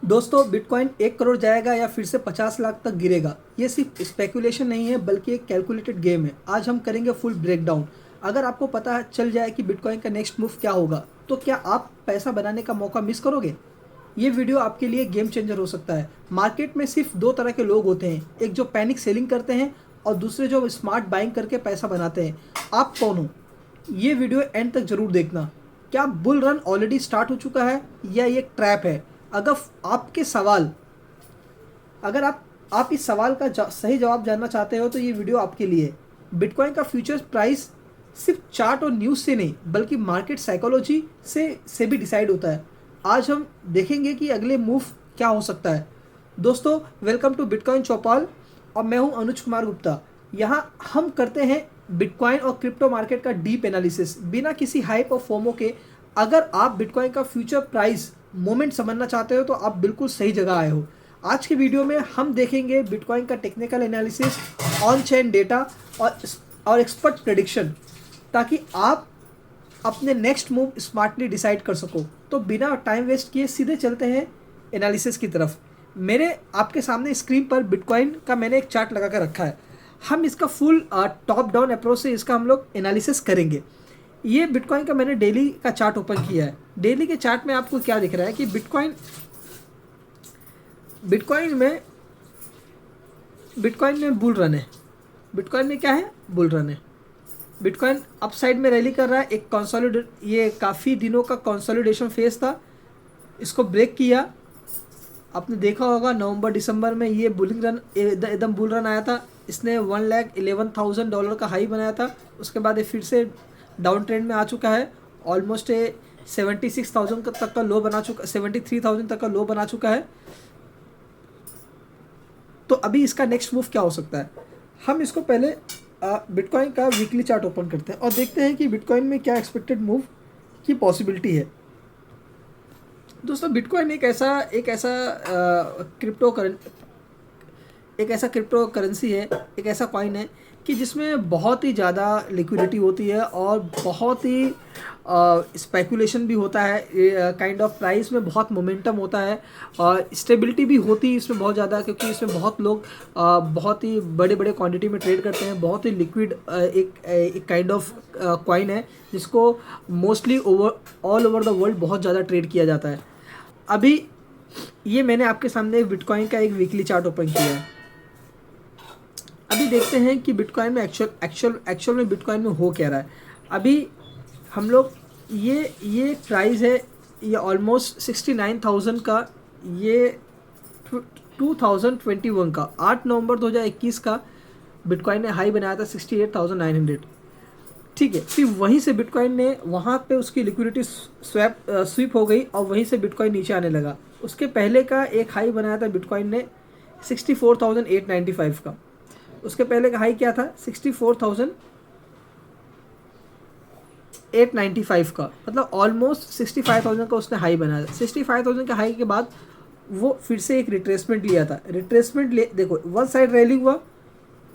दोस्तों बिटकॉइन 1 करोड़ जाएगा या फिर से 50 लाख तक गिरेगा, ये सिर्फ स्पेकुलेशन नहीं है बल्कि एक कैलकुलेटेड गेम है। आज हम करेंगे फुल ब्रेकडाउन। अगर आपको पता चल जाए कि बिटकॉइन का नेक्स्ट मूव क्या होगा तो क्या आप पैसा बनाने का मौका मिस करोगे? ये वीडियो आपके लिए गेम चेंजर हो सकता है। मार्केट में सिर्फ दो तरह के लोग होते हैं, एक जो पैनिक सेलिंग करते हैं और दूसरे जो स्मार्ट बाइंग करके पैसा बनाते हैं। आप कौन हो? ये वीडियो एंड तक जरूर देखना। क्या बुल रन ऑलरेडी स्टार्ट हो चुका है या ये एक ट्रैप है? अगर आपके सवाल अगर आप इस सवाल का सही जवाब जानना चाहते हो तो ये वीडियो आपके लिए। बिटकॉइन का फ्यूचर्स प्राइस सिर्फ चार्ट और न्यूज़ से नहीं बल्कि मार्केट साइकोलॉजी से भी डिसाइड होता है। आज हम देखेंगे कि अगले मूव क्या हो सकता है। दोस्तों वेलकम टू बिटकॉइन चौपाल और मैं हूं अनुज कुमार गुप्ता। यहाँ हम करते हैं बिटकॉइन और क्रिप्टो मार्केट का डीप एनालिसिस बिना किसी हाइप और फोमो के। अगर आप बिटकॉइन का फ्यूचर प्राइस मोमेंट समझना चाहते हो तो आप बिल्कुल सही जगह आए हो। आज के वीडियो में हम देखेंगे बिटकॉइन का technical analysis, on chain data और एक्सपर्ट प्रेडिक्शन, ताकि आप अपने नेक्स्ट मूव स्मार्टली डिसाइड कर सको। तो बिना टाइम वेस्ट किए सीधे चलते हैं एनालिसिस की तरफ। मेरे आपके सामने स्क्रीन पर बिटकॉइन का मैंने एक चार्ट लगा कर रखा है। हम इसका फुल टॉप डाउन अप्रोच से इसका हम लोग एनालिसिस करेंगे। ये बिटकॉइन का मैंने डेली का चार्ट ओपन किया है। डेली के चार्ट में आपको क्या दिख रहा है कि बिटकॉइन में बुल रन है। बिटकॉइन में क्या है? बुल रन है। बिटकॉइन अप साइड में रैली कर रहा है। ये काफ़ी दिनों का कंसोलिडेशन फेज था, इसको ब्रेक किया। आपने देखा होगा नवंबर दिसंबर में ये बुलिंग रन एकदम बुल रन आया था। इसने $1,11,000 का हाई बनाया था। उसके बाद ये फिर से डाउन ट्रेंड में आ चुका है। ऑलमोस्ट 76,000 तक का लो बना चुका, 73,000 तक का लो बना चुका है। तो अभी इसका नेक्स्ट मूव क्या हो सकता है? हम इसको पहले बिटकॉइन का वीकली चार्ट ओपन करते हैं और देखते हैं कि बिटकॉइन में क्या एक्सपेक्टेड मूव की पॉसिबिलिटी है। दोस्तों बिटकॉइन एक ऐसा क्रिप्टो करेंसी है, एक ऐसा कॉइन है कि जिसमें बहुत ही ज़्यादा लिक्विडिटी होती है और बहुत ही स्पेकुलेशन भी होता है। काइंड ऑफ प्राइस में बहुत मोमेंटम होता है और स्टेबिलिटी भी होती है इसमें बहुत ज़्यादा, क्योंकि इसमें बहुत लोग बहुत ही बड़े बड़े क्वांटिटी में ट्रेड करते हैं। बहुत ही लिक्विड एक काइंड ऑफ कॉइन है जिसको mostly all over the world बहुत ज़्यादा ट्रेड किया जाता है। अभी ये मैंने आपके सामने बिटकॉइन का एक वीकली चार्ट ओपन किया है। अभी देखते हैं कि बिटकॉइन में एक्चुअल में बिटकॉइन में हो क्या रहा है। अभी हम लोग ये प्राइस है, ये ऑलमोस्ट 69,000 का, ये 2021 का 8 नवंबर 2021 का बिटकॉइन ने हाई बनाया था 68,900। ठीक है, फिर वहीं से बिटकॉइन ने वहाँ पे उसकी लिक्विडिटी स्वीप हो गई और वहीं से बिटकॉइन नीचे आने लगा। उसके पहले का एक हाई बनाया था बिटकॉइन ने 64,895 का। उसके पहले का हाई क्या था? 64,895 का, मतलब ऑलमोस्ट 65,000 का उसने हाई बनाया था। 65,000 का हाई के बाद वो फिर से एक रिट्रेसमेंट लिया था। देखो वन साइड रैली हुआ,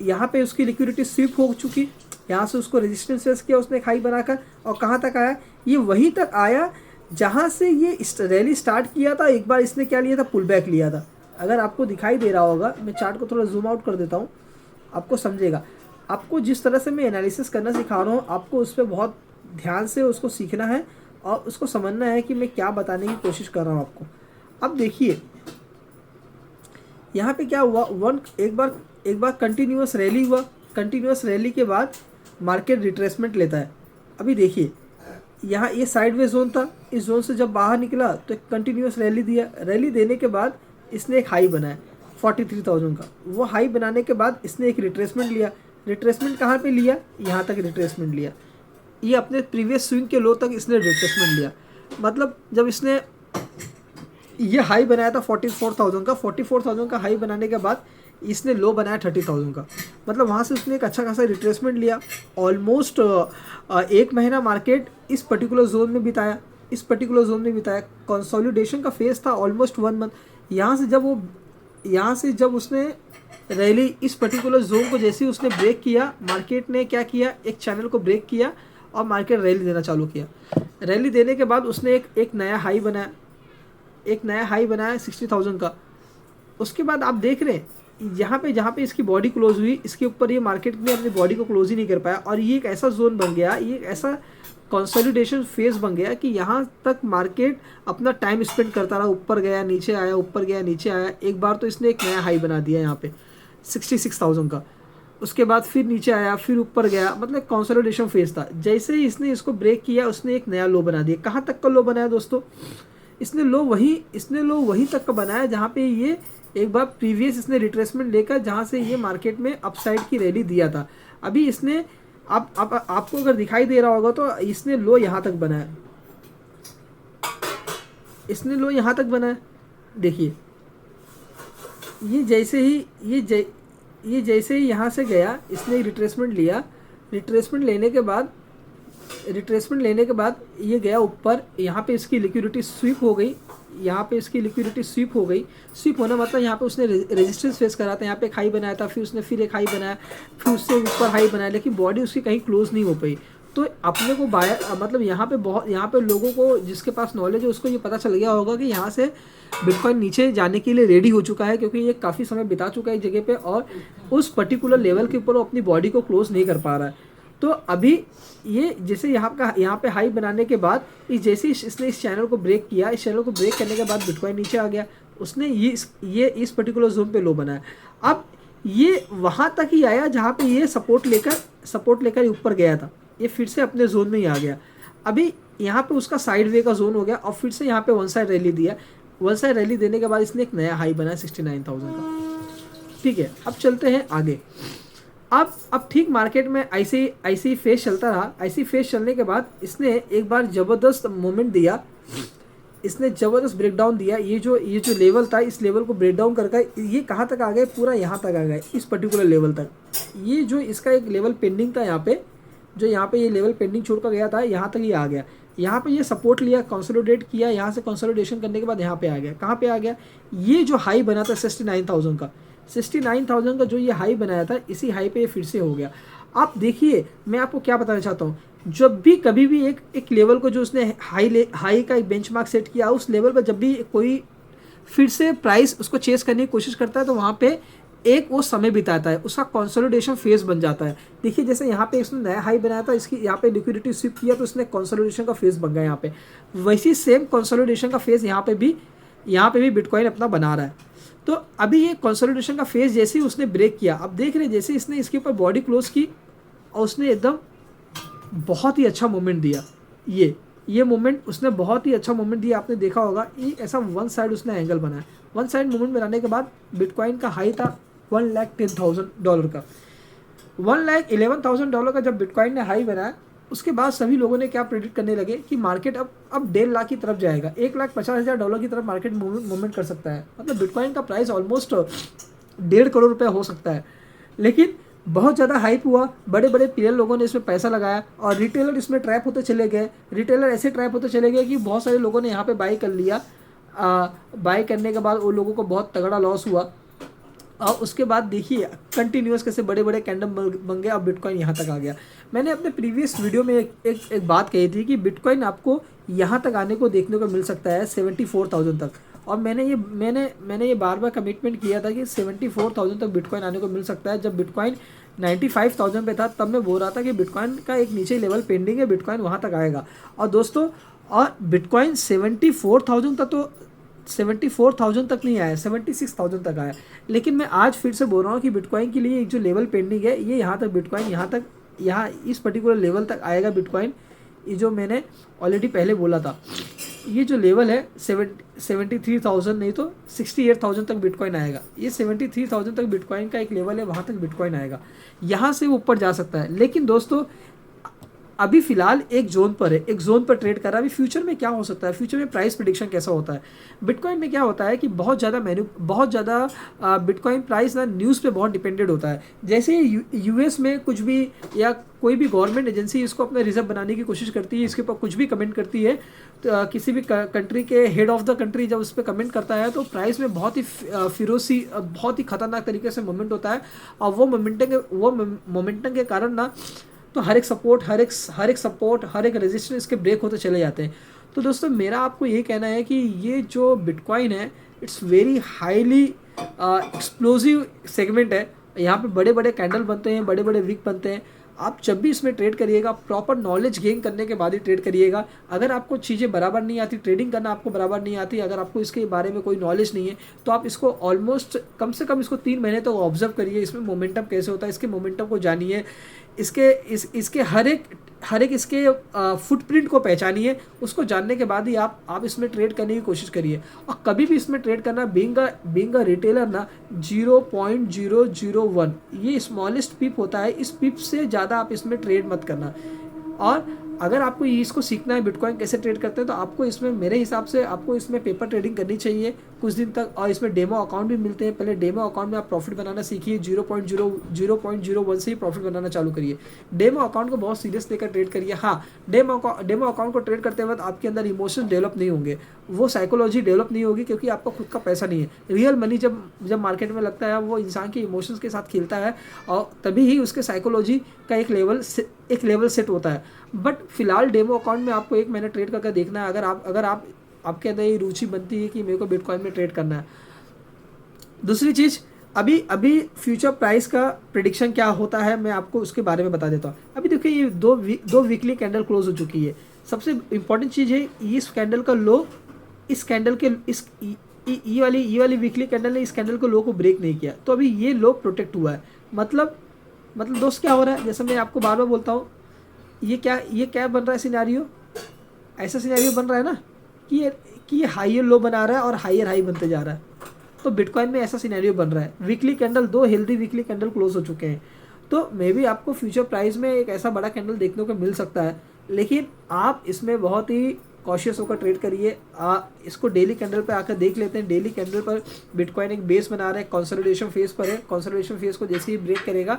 यहाँ पे उसकी लिक्विडिटी स्वीप हो चुकी, यहाँ से उसको रेजिस्टेंस फेस किया उसने एक हाई बनाकर, और कहाँ तक आया? ये वहीं तक आया जहाँ से ये रैली स्टार्ट किया था। एक बार इसने क्या लिया था? पुल बैक लिया था। अगर आपको दिखाई दे रहा होगा, मैं चार्ट को थोड़ा जूम आउट कर देता हूँ, आपको समझेगा। आपको जिस तरह से मैं एनालिसिस करना सिखा रहा हूँ, आपको उस पर बहुत ध्यान से उसको सीखना है और उसको समझना है कि मैं क्या बताने की कोशिश कर रहा हूँ आपको। अब देखिए यहाँ पे क्या हुआ, एक बार कंटिन्यूअस रैली हुआ। कंटिन्यूअस रैली के बाद मार्केट रिट्रेसमेंट लेता है। अभी देखिए यहाँ ये साइडवे जोन था, इस जोन से जब बाहर निकला तो कंटिन्यूअस रैली दिया। रैली देने के बाद इसने एक हाई बनाया 43,000 का। वो हाई बनाने के बाद इसने एक रिट्रेसमेंट लिया। रिट्रेसमेंट कहाँ पे लिया? यहाँ तक रिट्रेसमेंट लिया। ये अपने प्रीवियस स्विंग के लो तक इसने रिट्रेसमेंट लिया। मतलब जब इसने ये हाई बनाया था 44,000 का, 44,000 का हाई बनाने के बाद इसने लो बनाया 30,000 का। मतलब वहाँ से उसने एक अच्छा खासा रिट्रेसमेंट लिया। ऑलमोस्ट 1 महीना मार्केट इस पर्टिकुलर जोन में बिताया। कंसोलिडेशन का फेज था ऑलमोस्ट 1 मंथ। यहाँ से जब उसने रैली इस पर्टिकुलर जोन को जैसे ही उसने ब्रेक किया, मार्केट ने क्या किया? एक चैनल को ब्रेक किया और मार्केट रैली देना चालू किया। रैली देने के बाद उसने एक नया हाई बनाया। एक नया हाई बनाया 60,000 का। उसके बाद आप देख रहे हैं यहाँ पे जहाँ पे इसकी बॉडी क्लोज हुई, इसके ऊपर ये मार्केट ने अपनी बॉडी को क्लोज ही नहीं कर पाया, और ये एक ऐसा जोन बन गया, ये एक ऐसा कंसोलिडेशन फेज बन गया कि यहाँ तक मार्केट अपना टाइम स्पेंड करता रहा, ऊपर गया नीचे आया, ऊपर गया नीचे आया। एक बार तो इसने एक नया हाई बना दिया यहाँ पे 66,000 का, उसके बाद फिर नीचे आया, फिर ऊपर गया, मतलब कंसोलिडेशन फेज था। जैसे ही इसने इसको ब्रेक किया, उसने एक नया लो बना दिया। कहाँ तक का लो बनाया दोस्तों? इसने लो वहीं तक का बनाया जहाँ पे ये एक बार प्रीवियस इसने रिट्रेसमेंट लेकर जहाँ से ये मार्केट में अपसाइड की रैली दिया था। अभी इसने आपको अगर दिखाई दे रहा होगा तो इसने लो यहाँ तक बनाया, इसने लो यहाँ तक बनाया। देखिए ये जैसे ही यहाँ से गया, इसने रिट्रेसमेंट लिया, रिट्रेसमेंट लेने के बाद ये गया ऊपर। यहाँ पे इसकी लिक्विडिटी स्वीप हो गई, यहाँ पे इसकी लिक्विडिटी स्वीप हो गई। स्वीप होना मतलब यहाँ पे उसने रेजिस्टेंस फेस करा था, यहाँ पे एक हाई बनाया था, फिर उसने फिर एक हाई बनाया, फिर उससे ऊपर हाई बनाया, लेकिन बॉडी उसकी कहीं क्लोज नहीं हो पाई। तो अपने को मतलब यहाँ पे लोगों को जिसके पास नॉलेज है उसको ये पता चल गया होगा कि यहाँ से बिटकॉइन नीचे जाने के लिए रेडी हो चुका है, क्योंकि ये काफ़ी समय बिता चुका है एक जगह पे और उस पर्टिकुलर लेवल के ऊपर वो अपनी बॉडी को क्लोज नहीं कर पा रहा है। तो अभी ये जैसे यहाँ पे हाई बनाने के बाद जैसे इसने इस चैनल को ब्रेक किया, इस चैनल को ब्रेक करने के बाद बिटकॉइन नीचे आ गया, उसने ये इस पर्टिकुलर जोन पे लो बनाया। अब ये वहाँ तक ही आया जहाँ पे ये सपोर्ट लेकर ऊपर गया था, ये फिर से अपने जोन में ही आ गया। अभी यहाँ पे उसका साइड वे का जोन हो गया और फिर से यहाँ पे वन साइड रैली दिया। वन साइड रैली देने के बाद इसने एक नया हाई बनाया 69,000 का। ठीक है, अब चलते हैं आगे। अब ठीक मार्केट में ऐसे ही फेस चलता रहा। ऐसी फेस चलने के बाद इसने एक बार ज़बरदस्त मोमेंट दिया, इसने ज़बरदस्त ब्रेकडाउन दिया। ये जो लेवल था, इस लेवल को ब्रेकडाउन करके ये कहाँ तक आ गए? पूरा यहाँ तक आ गए, इस पर्टिकुलर लेवल तक। ये जो इसका एक लेवल पेंडिंग था यहाँ पे, जो यहाँ पे ये लेवल पेंडिंग छोड़ कर गया था, यहाँ तक ये आ गया। यहाँ पे ये सपोर्ट लिया, कंसोलिडेट किया, यहाँ से कंसोलिडेशन करने के बाद यहाँ पे आ गया। कहाँ पे आ गया? ये जो हाई बना था 69,000 का, 69,000 का जो ये हाई बनाया था, इसी हाई पे ये फिर से हो गया। आप देखिए, मैं आपको क्या बताना चाहता हूँ, जब भी कभी भी एक लेवल को जो उसने हाई का एक बेंचमार्क सेट किया, उस लेवल पर जब भी कोई फिर से प्राइस उसको चेस करने की कोशिश करता है तो वहाँ पे एक वो समय बिताता है, उसका कंसोलिडेशन फेज बन जाता है। देखिए जैसे यहाँ पे इसने नया हाई बनाया था, इसकी यहाँ पे लिक्विडिटी स्विप किया तो उसने कंसोलिडेशन का फेज बन गया यहाँ पे। वैसी सेम कंसोलिडेशन का फेज यहाँ पे भी बिटकॉइन अपना बना रहा है। तो अभी ये कंसोलिडेशन का फेज जैसे ही उसने ब्रेक किया, अब देख रहे हैं जैसे इसने इसके ऊपर बॉडी क्लोज की और उसने एकदम बहुत ही अच्छा मोमेंट दिया। ये मोमेंट उसने बहुत ही अच्छा मोमेंट दिया, आपने देखा होगा। ये ऐसा वन साइड उसने एंगल बनाया। वन साइड मोमेंट बनाने के बाद बिटकॉइन का हाई था $1,10,000 का। $1,11,000 का जब बिटकॉइन ने हाई बनाया, उसके बाद सभी लोगों ने क्या प्रेडिक्ट करने लगे कि मार्केट अब 1.5 लाख की तरफ जाएगा, $1,50,000 की तरफ मार्केट मूवमेंट कर सकता है। मतलब बिटकॉइन का प्राइस ऑलमोस्ट 1.5 करोड़ रुपये हो सकता है। लेकिन बहुत ज़्यादा हाइप हुआ, बड़े बड़े प्लेयर लोगों ने इसमें पैसा लगाया और रिटेलर इसमें ट्रैप होते चले गए। रिटेलर ऐसे ट्रैप होते चले गए कि बहुत सारे लोगों ने यहाँ पे बाई कर लिया। बाई करने के बाद उन लोगों को बहुत तगड़ा लॉस हुआ और उसके बाद देखिए कंटिन्यूस कैसे बड़े बड़े कैंडल बन गए और बिटकॉइन यहाँ तक आ गया। मैंने अपने प्रीवियस वीडियो में एक बात कही थी कि बिटकॉइन आपको यहाँ तक आने को देखने को मिल सकता है 74,000 तक, और मैंने ये बार बार कमिटमेंट किया था कि 74,000 तक बिटकॉइन आने को मिल सकता है। जब बिटकॉइन 95,000 पे था तब मैं बोल रहा था कि बिटकॉइन का एक नीचे लेवल पेंडिंग है, बिटकॉइन वहाँ तक आएगा। और दोस्तों और बिटकॉइन 74,000 तक तो 74,000 तक नहीं आया, 76,000 तक आया। लेकिन मैं आज फिर से बोल रहा हूँ कि बिटकॉइन के लिए एक जो लेवल पेंडिंग है, ये यहाँ तक बिटकॉइन यहाँ इस पर्टिकुलर लेवल तक आएगा बिटकॉइन। ये जो मैंने ऑलरेडी पहले बोला था, ये जो लेवल है 73,000 नहीं तो 68,000 तक बिटकॉइन आएगा। ये 73,000 तक बिटकॉइन का एक लेवल है, वहाँ तक बिटकॉइन आएगा, यहाँ से वो ऊपर जा सकता है। लेकिन दोस्तों अभी फिलहाल एक जोन पर है, एक जोन पर ट्रेड कर रहा है। अभी फ्यूचर में क्या हो सकता है, फ्यूचर में प्राइस प्रेडिक्शन कैसा होता है। बिटकॉइन में क्या होता है कि बहुत ज़्यादा बिटकॉइन प्राइस ना न्यूज़ पे बहुत डिपेंडेंट होता है। जैसे यूएस में कुछ भी या कोई भी गवर्नमेंट एजेंसी इसको अपने रिजर्व बनाने की कोशिश करती है, इसके ऊपर कुछ भी कमेंट करती है, तो किसी भी कंट्री के हेड ऑफ द कंट्री जब उस पर कमेंट करता है तो प्राइस में बहुत ही फिरोसी, बहुत ही खतरनाक तरीके से मोमेंट होता है। और वो मोमेंटम के कारण ना तो हर एक सपोर्ट, हर एक रेजिस्टेंस इसके ब्रेक होते चले जाते हैं। तो दोस्तों मेरा आपको ये कहना है कि ये जो बिटकॉइन है it's very highly explosive segment है। यहाँ पे बड़े बड़े कैंडल बनते हैं, बड़े बड़े विक बनते हैं। आप जब भी इसमें ट्रेड करिएगा प्रॉपर नॉलेज गेन करने के बाद ही ट्रेड करिएगा। अगर आपको चीज़ें बराबर नहीं आती, ट्रेडिंग करना आपको बराबर नहीं आती, अगर आपको इसके बारे में कोई नॉलेज नहीं है, तो आप इसको ऑलमोस्ट कम से कम इसको 3 महीने तक ऑब्जर्व करिए। इसमें मोमेंटम कैसे होता है, इसके मोमेंटम को जानिए, इसके हर एक इसके फुटप्रिंट को पहचानिए। उसको जानने के बाद ही आप इसमें ट्रेड करने की कोशिश करिए। और कभी भी इसमें ट्रेड करना बीइंग अ रिटेलर ना 0.001 ये स्मॉलेस्ट पिप होता है। इस पिप से ज़्यादा आप इसमें ट्रेड मत करना। और अगर आपको इसको सीखना है बिटकॉइन कैसे ट्रेड करते हैं, तो आपको इसमें मेरे हिसाब से आपको इसमें पेपर ट्रेडिंग करनी चाहिए कुछ दिन तक। और इसमें डेमो अकाउंट भी मिलते हैं। पहले डेमो अकाउंट में आप प्रॉफिट बनाना सीखिए। 0.01 से ही प्रॉफिट बनाना चालू करिए। डेमो अकाउंट को बहुत सीरियस लेकर ट्रेड करिए। हाँ, डेमो अकाउंट को ट्रेड करते वक्त आपके अंदर इमोशन डेवलप नहीं होंगे, वो साइकोलॉजी डेवलप नहीं होगी, क्योंकि आपका खुद का पैसा नहीं है। रियल मनी जब मार्केट में लगता है, वो इंसान के इमोशंस के साथ खेलता है, और तभी ही उसके साइकोलॉजी का एक लेवल सेट होता है। बट फिलहाल डेमो अकाउंट में आपको 1 महीना ट्रेड करके देखना है। अगर आपके अंदर ये रुचि बनती है कि मेरे को बिटकॉइन में ट्रेड करना है। दूसरी चीज़, अभी फ्यूचर प्राइस का प्रिडिक्शन क्या होता है, मैं आपको उसके बारे में बता देता हूँ। अभी देखिए, ये दो वीकली कैंडल क्लोज हो चुकी है। सबसे इंपॉर्टेंट चीज़ है, इस कैंडल का लो, इस कैंडल के ये वाली वीकली कैंडल ने इस कैंडल को लो को ब्रेक नहीं किया, तो अभी ये लो प्रोटेक्ट हुआ है। मतलब दोस्त क्या हो रहा है, जैसे मैं आपको बार बार बोलता हूँ, ये क्या बन रहा है सिनेरियो, ऐसा सिनेरियो बन रहा है ना कि ये हाइयर लो बना रहा है और हाइयर हाई बनते जा रहा है। तो बिटकॉइन में ऐसा सिनेरियो बन रहा है। Weekly candle, 2 healthy weekly candle close हो चुके हैं। तो मे बी आपको फ्यूचर प्राइस में एक ऐसा बड़ा कैंडल देखने को मिल सकता है, लेकिन आप इसमें बहुत ही कॉशियस होकर ट्रेड करिए। इसको डेली कैंडल पर आकर देख लेते हैं। डेली कैंडल पर बिटकॉइन एक बेस बना रहा है, कंसोलिडेशन फेज पर है। कंसोलिडेशन फेज को जैसे ही ब्रेक करेगा,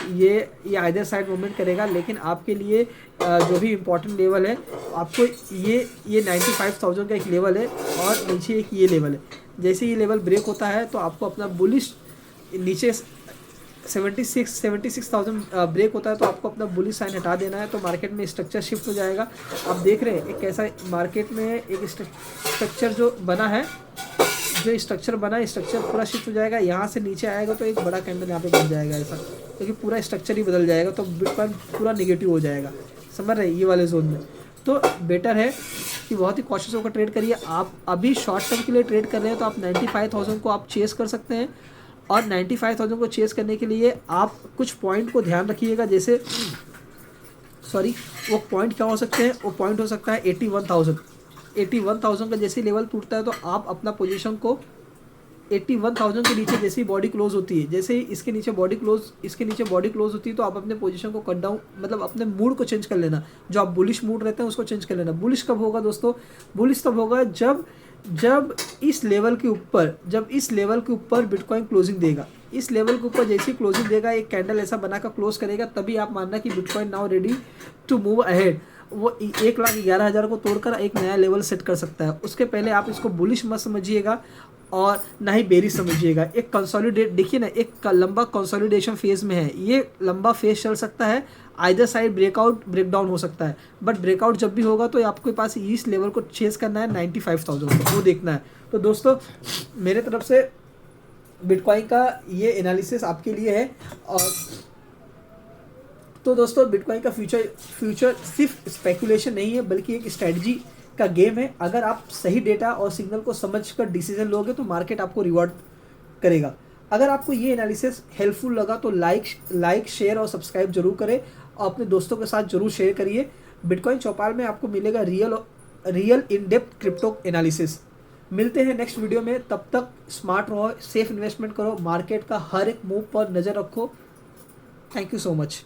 ये आइदर साइड मूवमेंट करेगा। लेकिन आपके लिए जो भी इम्पोर्टेंट लेवल है, आपको ये 95,000 का एक लेवल है, और नीचे एक ये लेवल है। जैसे ये लेवल ब्रेक होता है, तो आपको अपना बुलिश नीचे 76,000 ब्रेक होता है, तो आपको अपना बुलिश साइन हटा देना है। तो मार्केट में स्ट्रक्चर शिफ्ट हो जाएगा। आप देख रहे हैं एक कैसा मार्केट में एक स्ट्रक्चर जो बना है, स्ट्रक्चर पूरा शिफ्ट हो जाएगा। यहाँ से नीचे आएगा तो एक बड़ा कैंडल यहाँ पे बन जाएगा ऐसा, क्योंकि पूरा स्ट्रक्चर ही बदल जाएगा। तो बिटकॉइन पूरा नेगेटिव हो जाएगा, समझ रहे हैं, ये वाले जोन में। तो बेटर है कि बहुत ही कॉशियस होकर ट्रेड करिए। आप अभी शॉर्ट टर्म के लिए ट्रेड कर रहे हैं, तो आप 95,000 को आप चेस कर सकते हैं। और 95,000 को चेस करने के लिए आप कुछ पॉइंट को ध्यान रखिएगा। जैसे वो पॉइंट क्या हो सकते हैं, वो पॉइंट हो सकता है 81,000 का जैसे लेवल टूटता है, तो आप अपना पोजीशन को 81,000 के नीचे जैसे ही बॉडी क्लोज होती है, जैसे ही इसके नीचे बॉडी क्लोज होती है, तो आप अपने पोजीशन को कट डाउन, मतलब अपने मूड को चेंज कर लेना। जो आप बुलिश मूड रहते हैं उसको चेंज कर लेना। बुलिश कब होगा दोस्तों, बुलिश तब होगा जब इस लेवल के ऊपर बिटकॉइन क्लोजिंग देगा। इस लेवल के ऊपर जैसे ही क्लोजिंग देगा, एक कैंडल ऐसा बनाकर क्लोज करेगा, तभी आप मानना कि bitcoin now ready to move ahead. वो 1,11,000 को तोड़कर एक नया लेवल सेट कर सकता है। उसके पहले आप इसको बुलिश मत समझिएगा और ना ही बेरिश समझिएगा। एक कंसोलिडेट, देखिए ना, एक लंबा कंसोलिडेशन फेज में है। ये लंबा फेज चल सकता है, आइदर साइड ब्रेकडाउन हो सकता है। बट ब्रेकआउट जब भी होगा, तो आपके पास इस लेवल को चेस करना है 95,000 को, वो देखना है। तो दोस्तों, मेरे तरफ से बिटकॉइन का ये एनालिसिस आपके लिए है। और तो दोस्तों, बिटकॉइन का फ्यूचर सिर्फ स्पेकुलेशन नहीं है, बल्कि एक स्ट्रेटजी का गेम है। अगर आप सही डेटा और सिग्नल को समझकर डिसीजन लोगे, तो मार्केट आपको रिवॉर्ड करेगा। अगर आपको ये एनालिसिस हेल्पफुल लगा, तो लाइक शेयर और सब्सक्राइब जरूर करें, और अपने दोस्तों के साथ जरूर शेयर करिए। बिटकॉइन चौपाल में आपको मिलेगा real in depth crypto analysis. मिलते हैं नेक्स्ट वीडियो में। तब तक स्मार्ट रहो, सेफ इन्वेस्टमेंट करो, मार्केट का हर एक मूव पर नज़र रखो। Thank you so much.